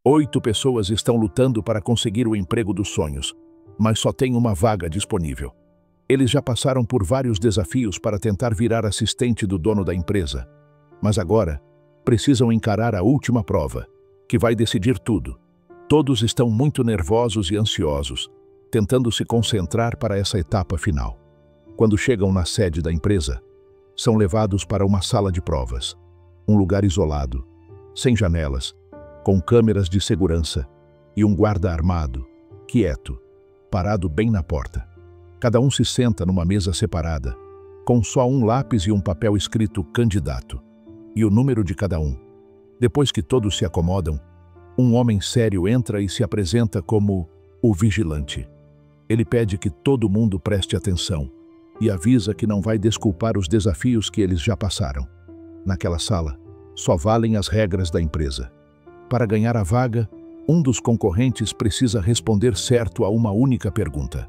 8 pessoas estão lutando para conseguir o emprego dos sonhos, mas só tem uma vaga disponível. Eles já passaram por vários desafios para tentar virar assistente do dono da empresa, mas agora precisam encarar a última prova, que vai decidir tudo. Todos estão muito nervosos e ansiosos, tentando se concentrar para essa etapa final. Quando chegam na sede da empresa, são levados para uma sala de provas, um lugar isolado, sem janelas, com câmeras de segurança e um guarda armado, quieto, parado bem na porta. Cada um se senta numa mesa separada, com só um lápis e um papel escrito candidato, e o número de cada um. Depois que todos se acomodam, um homem sério entra e se apresenta como o vigilante. Ele pede que todo mundo preste atenção e avisa que não vai desculpar os desafios que eles já passaram. Naquela sala, só valem as regras da empresa. Para ganhar a vaga, um dos concorrentes precisa responder certo a uma única pergunta.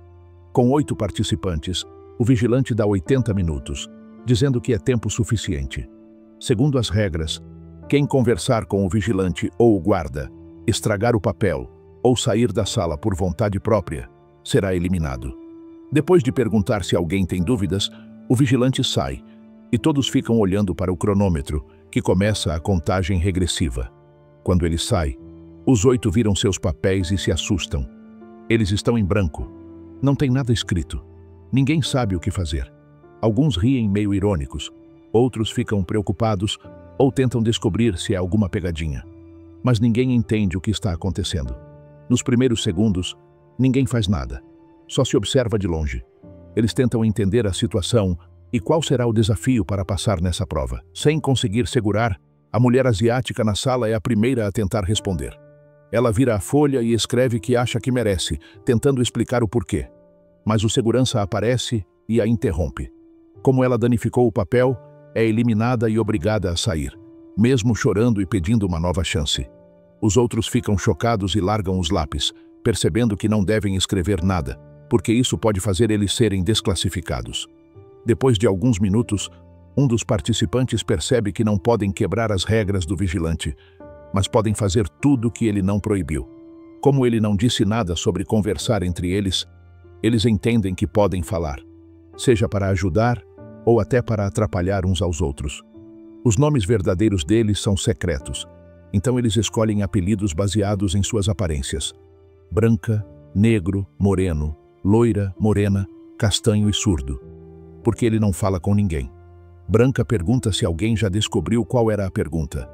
Com 8 participantes, o vigilante dá 80 minutos, dizendo que é tempo suficiente. Segundo as regras, quem conversar com o vigilante ou o guarda, estragar o papel ou sair da sala por vontade própria, será eliminado. Depois de perguntar se alguém tem dúvidas, o vigilante sai e todos ficam olhando para o cronômetro, que começa a contagem regressiva. Quando ele sai, os 8 viram seus papéis e se assustam. Eles estão em branco. Não tem nada escrito. Ninguém sabe o que fazer. Alguns riem meio irônicos, outros ficam preocupados ou tentam descobrir se é alguma pegadinha. Mas ninguém entende o que está acontecendo. Nos primeiros segundos, ninguém faz nada. Só se observa de longe. Eles tentam entender a situação e qual será o desafio para passar nessa prova. Sem conseguir segurar, a mulher asiática na sala é a primeira a tentar responder. Ela vira a folha e escreve que acha que merece, tentando explicar o porquê. Mas o segurança aparece e a interrompe. Como ela danificou o papel, é eliminada e obrigada a sair, mesmo chorando e pedindo uma nova chance. Os outros ficam chocados e largam os lápis, percebendo que não devem escrever nada, porque isso pode fazer eles serem desclassificados. Depois de alguns minutos, um dos participantes percebe que não podem quebrar as regras do vigilante, mas podem fazer tudo o que ele não proibiu. Como ele não disse nada sobre conversar entre eles, eles entendem que podem falar, seja para ajudar ou até para atrapalhar uns aos outros. Os nomes verdadeiros deles são secretos, então eles escolhem apelidos baseados em suas aparências: branca, negro, moreno, loira, morena, castanho e surdo. Porque ele não fala com ninguém. Branca pergunta se alguém já descobriu qual era a pergunta.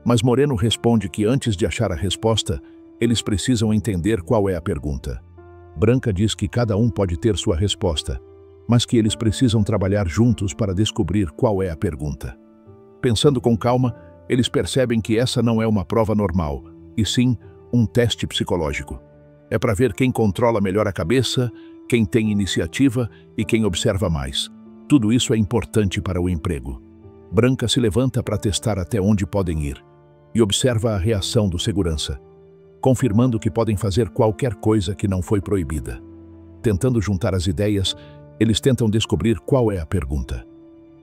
Mas Moreno responde que antes de achar a resposta, eles precisam entender qual é a pergunta. Branca diz que cada um pode ter sua resposta, mas que eles precisam trabalhar juntos para descobrir qual é a pergunta. Pensando com calma, eles percebem que essa não é uma prova normal, e sim um teste psicológico. É para ver quem controla melhor a cabeça, quem tem iniciativa e quem observa mais. Tudo isso é importante para o emprego. Branca se levanta para testar até onde podem ir e observa a reação do segurança, confirmando que podem fazer qualquer coisa que não foi proibida. Tentando juntar as ideias, eles tentam descobrir qual é a pergunta.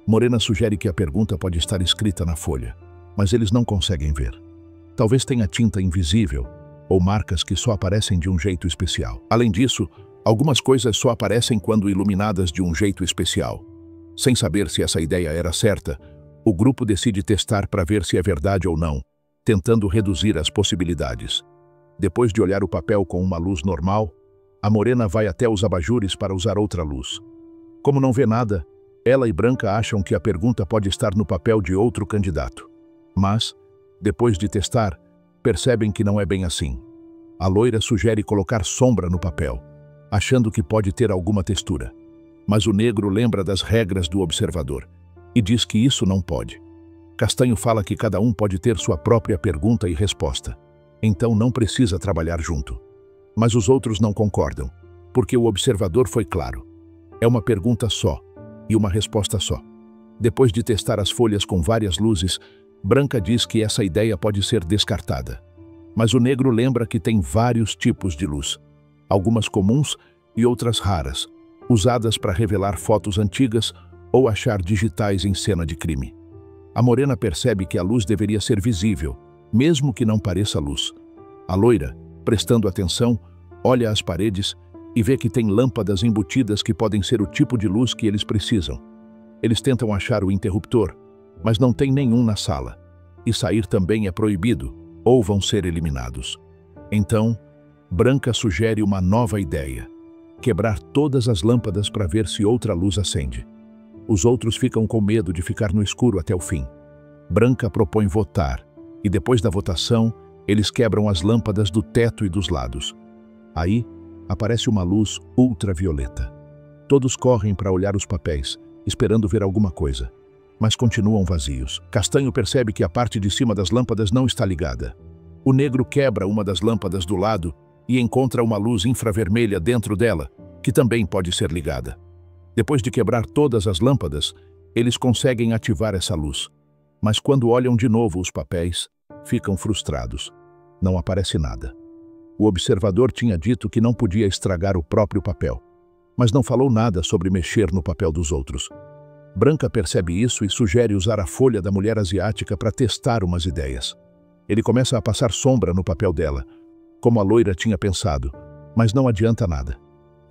Morena sugere que a pergunta pode estar escrita na folha, mas eles não conseguem ver. Talvez tenha tinta invisível ou marcas que só aparecem de um jeito especial. Além disso, algumas coisas só aparecem quando iluminadas de um jeito especial. Sem saber se essa ideia era certa, o grupo decide testar para ver se é verdade ou não, tentando reduzir as possibilidades. Depois de olhar o papel com uma luz normal, a Morena vai até os abajures para usar outra luz. Como não vê nada, ela e Branca acham que a pergunta pode estar no papel de outro candidato. Mas, depois de testar, percebem que não é bem assim. A loira sugere colocar sombra no papel, achando que pode ter alguma textura. Mas o negro lembra das regras do observador e diz que isso não pode. Castanho fala que cada um pode ter sua própria pergunta e resposta, então não precisa trabalhar junto. Mas os outros não concordam, porque o observador foi claro. É uma pergunta só e uma resposta só. Depois de testar as folhas com várias luzes, Branca diz que essa ideia pode ser descartada. Mas o negro lembra que tem vários tipos de luz, algumas comuns e outras raras, usadas para revelar fotos antigas ou achar digitais em cena de crime. A Morena percebe que a luz deveria ser visível, mesmo que não pareça luz. A loira, prestando atenção, olha as paredes e vê que tem lâmpadas embutidas que podem ser o tipo de luz que eles precisam. Eles tentam achar o interruptor, mas não tem nenhum na sala. E sair também é proibido, ou vão ser eliminados. Então, Branca sugere uma nova ideia: quebrar todas as lâmpadas para ver se outra luz acende. Os outros ficam com medo de ficar no escuro até o fim. Branca propõe votar, e depois da votação, eles quebram as lâmpadas do teto e dos lados. Aí, aparece uma luz ultravioleta. Todos correm para olhar os papéis, esperando ver alguma coisa, mas continuam vazios. Castanho percebe que a parte de cima das lâmpadas não está ligada. O negro quebra uma das lâmpadas do lado e encontra uma luz infravermelha dentro dela, que também pode ser ligada. Depois de quebrar todas as lâmpadas, eles conseguem ativar essa luz. Mas quando olham de novo os papéis, ficam frustrados. Não aparece nada. O observador tinha dito que não podia estragar o próprio papel, mas não falou nada sobre mexer no papel dos outros. Branca percebe isso e sugere usar a folha da mulher asiática para testar umas ideias. Ele começa a passar sombra no papel dela, como a loira tinha pensado, mas não adianta nada.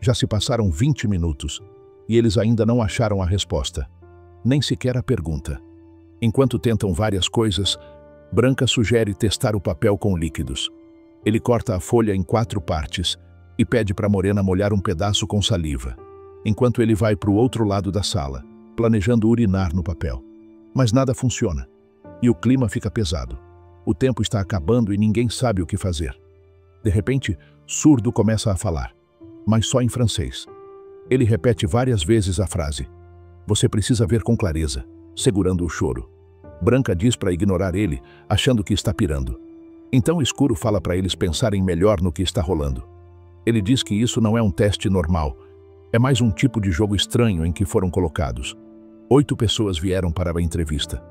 Já se passaram 20 minutos e eles ainda não acharam a resposta, nem sequer a pergunta. Enquanto tentam várias coisas, Branca sugere testar o papel com líquidos. Ele corta a folha em 4 partes e pede para Morena molhar um pedaço com saliva, enquanto ele vai para o outro lado da sala, planejando urinar no papel. Mas nada funciona, e o clima fica pesado. O tempo está acabando e ninguém sabe o que fazer. De repente, Surdo começa a falar, mas só em francês. Ele repete várias vezes a frase: "Você precisa ver com clareza", segurando o choro. Branca diz para ignorar ele, achando que está pirando. Então Escuro fala para eles pensarem melhor no que está rolando. Ele diz que isso não é um teste normal, é mais um tipo de jogo estranho em que foram colocados. 8 pessoas vieram para a entrevista.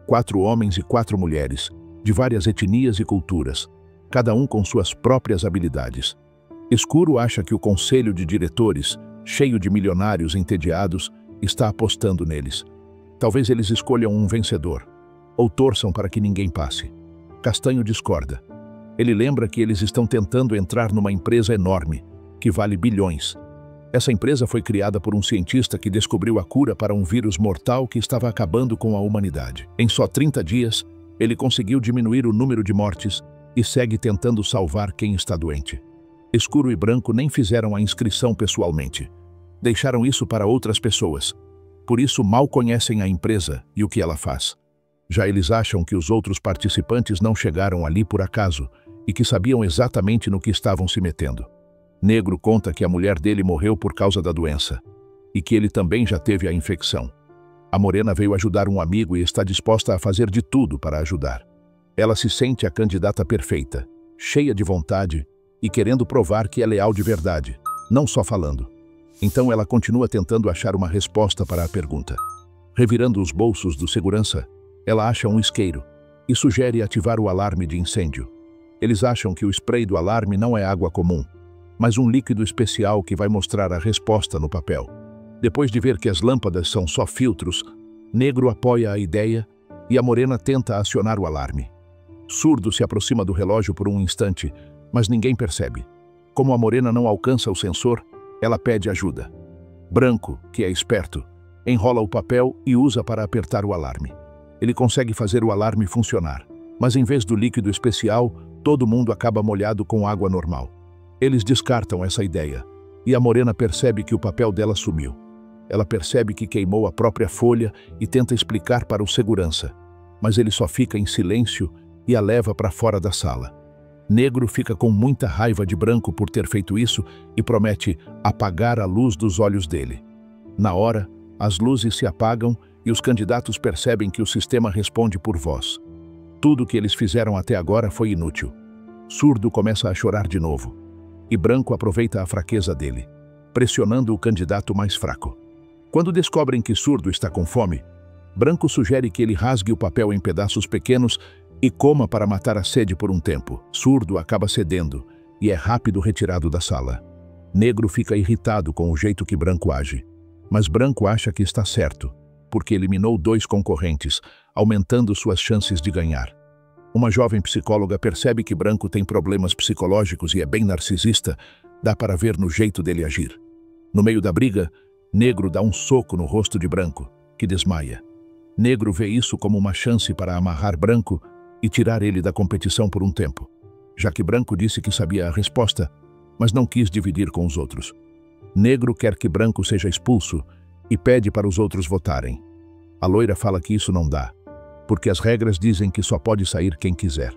4 homens e 4 mulheres, de várias etnias e culturas, cada um com suas próprias habilidades. Escuro acha que o conselho de diretores, cheio de milionários entediados, está apostando neles. Talvez eles escolham um vencedor, ou torçam para que ninguém passe. Castanho discorda. Ele lembra que eles estão tentando entrar numa empresa enorme, que vale bilhões. Essa empresa foi criada por um cientista que descobriu a cura para um vírus mortal que estava acabando com a humanidade. Em só 30 dias, ele conseguiu diminuir o número de mortes e segue tentando salvar quem está doente. Escuro e Branco nem fizeram a inscrição pessoalmente. Deixaram isso para outras pessoas. Por isso mal conhecem a empresa e o que ela faz. Já eles acham que os outros participantes não chegaram ali por acaso e que sabiam exatamente no que estavam se metendo. Negro conta que a mulher dele morreu por causa da doença e que ele também já teve a infecção. A Morena veio ajudar um amigo e está disposta a fazer de tudo para ajudar. Ela se sente a candidata perfeita, cheia de vontade e querendo provar que é leal de verdade, não só falando. Então ela continua tentando achar uma resposta para a pergunta. Revirando os bolsos do segurança, ela acha um isqueiro e sugere ativar o alarme de incêndio. Eles acham que o spray do alarme não é água comum, mas um líquido especial que vai mostrar a resposta no papel. Depois de ver que as lâmpadas são só filtros, Negro apoia a ideia e a Morena tenta acionar o alarme. Surdo se aproxima do relógio por um instante, mas ninguém percebe. Como a Morena não alcança o sensor, ela pede ajuda. Branco, que é esperto, enrola o papel e usa para apertar o alarme. Ele consegue fazer o alarme funcionar, mas em vez do líquido especial, todo mundo acaba molhado com água normal. Eles descartam essa ideia, e a Morena percebe que o papel dela sumiu. Ela percebe que queimou a própria folha e tenta explicar para o segurança, mas ele só fica em silêncio e a leva para fora da sala. Negro fica com muita raiva de Branco por ter feito isso e promete apagar a luz dos olhos dele. Na hora, as luzes se apagam e os candidatos percebem que o sistema responde por voz. Tudo o que eles fizeram até agora foi inútil. Surdo começa a chorar de novo, e Branco aproveita a fraqueza dele, pressionando o candidato mais fraco. Quando descobrem que Surdo está com fome, Branco sugere que ele rasgue o papel em pedaços pequenos e coma para matar a sede por um tempo. Surdo acaba cedendo e é rápido retirado da sala. Negro fica irritado com o jeito que Branco age, mas Branco acha que está certo, porque eliminou 2 concorrentes, aumentando suas chances de ganhar. Uma jovem psicóloga percebe que Branco tem problemas psicológicos e é bem narcisista, dá para ver no jeito dele agir. No meio da briga, Negro dá um soco no rosto de Branco, que desmaia. Negro vê isso como uma chance para amarrar Branco e tirar ele da competição por um tempo, já que Branco disse que sabia a resposta, mas não quis dividir com os outros. Negro quer que Branco seja expulso e pede para os outros votarem. A loira fala que isso não dá, porque as regras dizem que só pode sair quem quiser.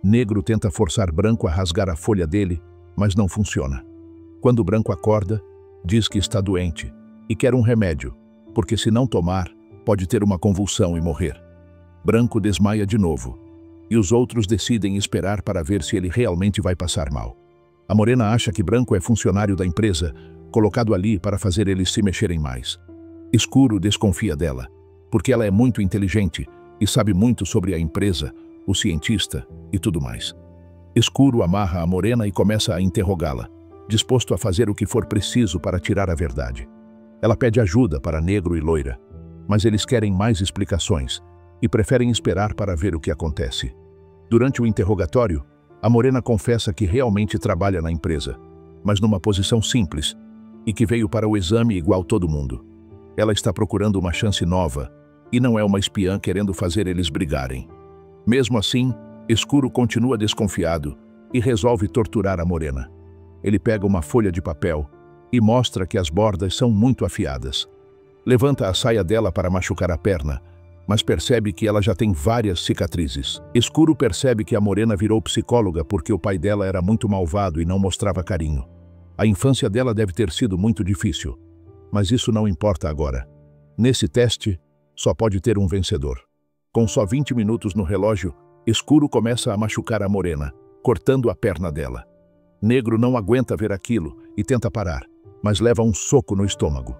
Negro tenta forçar Branco a rasgar a folha dele, mas não funciona. Quando Branco acorda, diz que está doente e quer um remédio, porque se não tomar, pode ter uma convulsão e morrer. Branco desmaia de novo, e os outros decidem esperar para ver se ele realmente vai passar mal. A Morena acha que Branco é funcionário da empresa, colocado ali para fazer eles se mexerem mais. Escuro desconfia dela, porque ela é muito inteligente e sabe muito sobre a empresa, o cientista e tudo mais. Escuro amarra a Morena e começa a interrogá-la, disposto a fazer o que for preciso para tirar a verdade. Ela pede ajuda para Negro e Loira, mas eles querem mais explicações e preferem esperar para ver o que acontece. Durante o interrogatório, a Morena confessa que realmente trabalha na empresa, mas numa posição simples, e que veio para o exame igual todo mundo. Ela está procurando uma chance nova, e não é uma espiã querendo fazer eles brigarem. Mesmo assim, Escuro continua desconfiado e resolve torturar a Morena. Ele pega uma folha de papel e mostra que as bordas são muito afiadas. Levanta a saia dela para machucar a perna, mas percebe que ela já tem várias cicatrizes. Escuro percebe que a Morena virou psicóloga porque o pai dela era muito malvado e não mostrava carinho. A infância dela deve ter sido muito difícil, mas isso não importa agora. Nesse teste, só pode ter um vencedor. Com só 20 minutos no relógio, Escuro começa a machucar a Morena, cortando a perna dela. Negro não aguenta ver aquilo e tenta parar, mas leva um soco no estômago.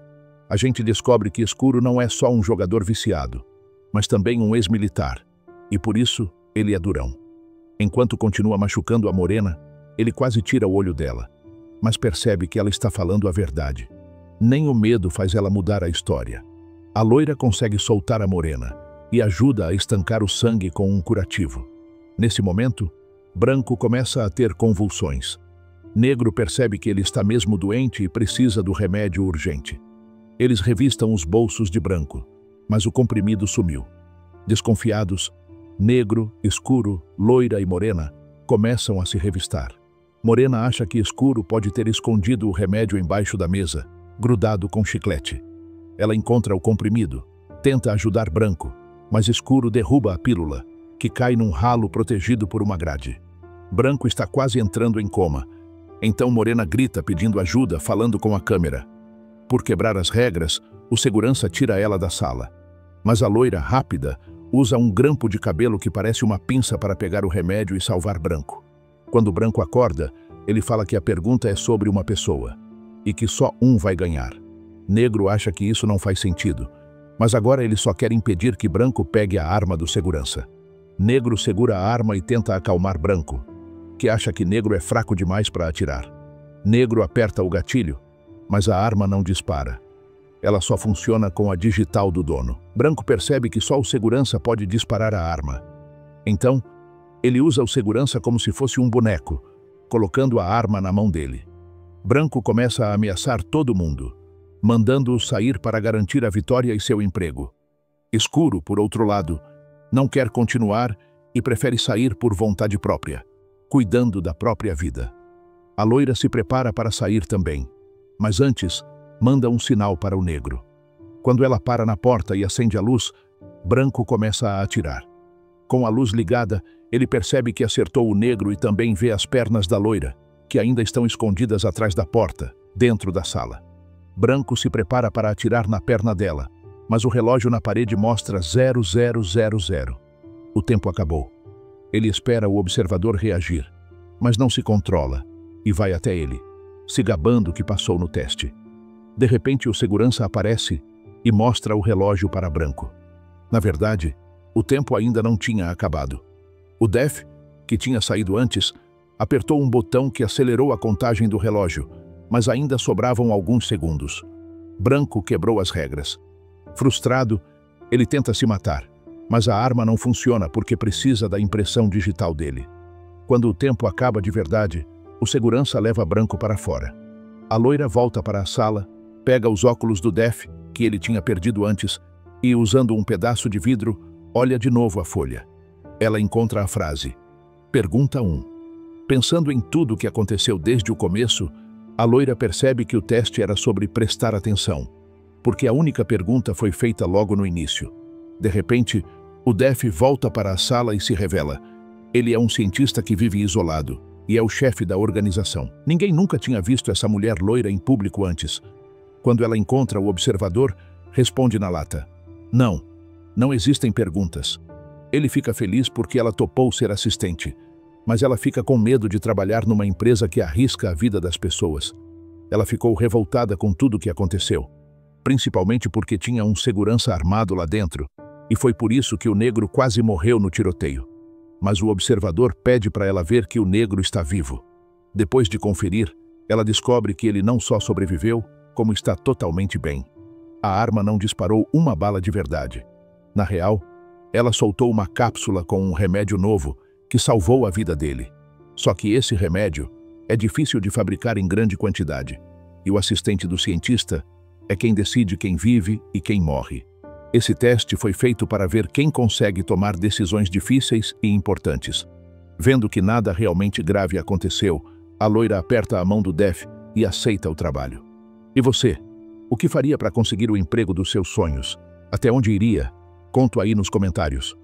A gente descobre que Escuro não é só um jogador viciado, mas também um ex-militar, e por isso ele é durão. Enquanto continua machucando a Morena, ele quase tira o olho dela, mas percebe que ela está falando a verdade. Nem o medo faz ela mudar a história. A loira consegue soltar a Morena e ajuda a estancar o sangue com um curativo. Nesse momento, Branco começa a ter convulsões. Negro percebe que ele está mesmo doente e precisa do remédio urgente. Eles revistam os bolsos de Branco, mas o comprimido sumiu. Desconfiados, Negro, Escuro, Loira e Morena começam a se revistar. Morena acha que Escuro pode ter escondido o remédio embaixo da mesa, grudado com chiclete. Ela encontra o comprimido, tenta ajudar Branco, mas Escuro derruba a pílula, que cai num ralo protegido por uma grade. Branco está quase entrando em coma. Então Morena grita pedindo ajuda, falando com a câmera. Por quebrar as regras, o segurança tira ela da sala. Mas a loira, rápida, usa um grampo de cabelo que parece uma pinça para pegar o remédio e salvar Branco. Quando Branco acorda, ele fala que a pergunta é sobre uma pessoa, e que só um vai ganhar. Negro acha que isso não faz sentido, mas agora ele só quer impedir que Branco pegue a arma do segurança. Negro segura a arma e tenta acalmar Branco, que acha que Negro é fraco demais para atirar. Negro aperta o gatilho, mas a arma não dispara. Ela só funciona com a digital do dono. Branco percebe que só o segurança pode disparar a arma. Então, ele usa o segurança como se fosse um boneco, colocando a arma na mão dele. Branco começa a ameaçar todo mundo, mandando-os sair para garantir a vitória e seu emprego. Escuro, por outro lado, não quer continuar e prefere sair por vontade própria, cuidando da própria vida. A loira se prepara para sair também, mas antes manda um sinal para o Negro. Quando ela para na porta e acende a luz, Branco começa a atirar. Com a luz ligada, ele percebe que acertou o Negro e também vê as pernas da loira, que ainda estão escondidas atrás da porta, dentro da sala. Branco se prepara para atirar na perna dela, mas o relógio na parede mostra 0000. O tempo acabou. Ele espera o observador reagir, mas não se controla e vai até ele, se gabando que passou no teste. De repente, o segurança aparece e mostra o relógio para Branco. Na verdade, o tempo ainda não tinha acabado. O Def, que tinha saído antes, apertou um botão que acelerou a contagem do relógio, mas ainda sobravam alguns segundos. Branco quebrou as regras. Frustrado, ele tenta se matar, Mas a arma não funciona porque precisa da impressão digital dele. Quando o tempo acaba de verdade, o segurança leva Branco para fora. A loira volta para a sala, pega os óculos do Def, que ele tinha perdido antes, e, usando um pedaço de vidro, olha de novo a folha. Ela encontra a frase. Pergunta 1. Pensando em tudo o que aconteceu desde o começo, a loira percebe que o teste era sobre prestar atenção, porque a única pergunta foi feita logo no início. De repente, o Def volta para a sala e se revela. Ele é um cientista que vive isolado e é o chefe da organização. Ninguém nunca tinha visto essa mulher loira em público antes. Quando ela encontra o observador, responde na lata. Não, não existem perguntas. Ele fica feliz porque ela topou ser assistente, mas ela fica com medo de trabalhar numa empresa que arrisca a vida das pessoas. Ela ficou revoltada com tudo o que aconteceu, principalmente porque tinha um segurança armado lá dentro, e foi por isso que o negro quase morreu no tiroteio. Mas o observador pede para ela ver que o negro está vivo. Depois de conferir, ela descobre que ele não só sobreviveu, como está totalmente bem. A arma não disparou uma bala de verdade. Na real, ela soltou uma cápsula com um remédio novo que salvou a vida dele. Só que esse remédio é difícil de fabricar em grande quantidade, e o assistente do cientista é quem decide quem vive e quem morre. Esse teste foi feito para ver quem consegue tomar decisões difíceis e importantes. Vendo que nada realmente grave aconteceu, a loira aperta a mão do Def e aceita o trabalho. E você? O que faria para conseguir o emprego dos seus sonhos? Até onde iria? Conto aí nos comentários.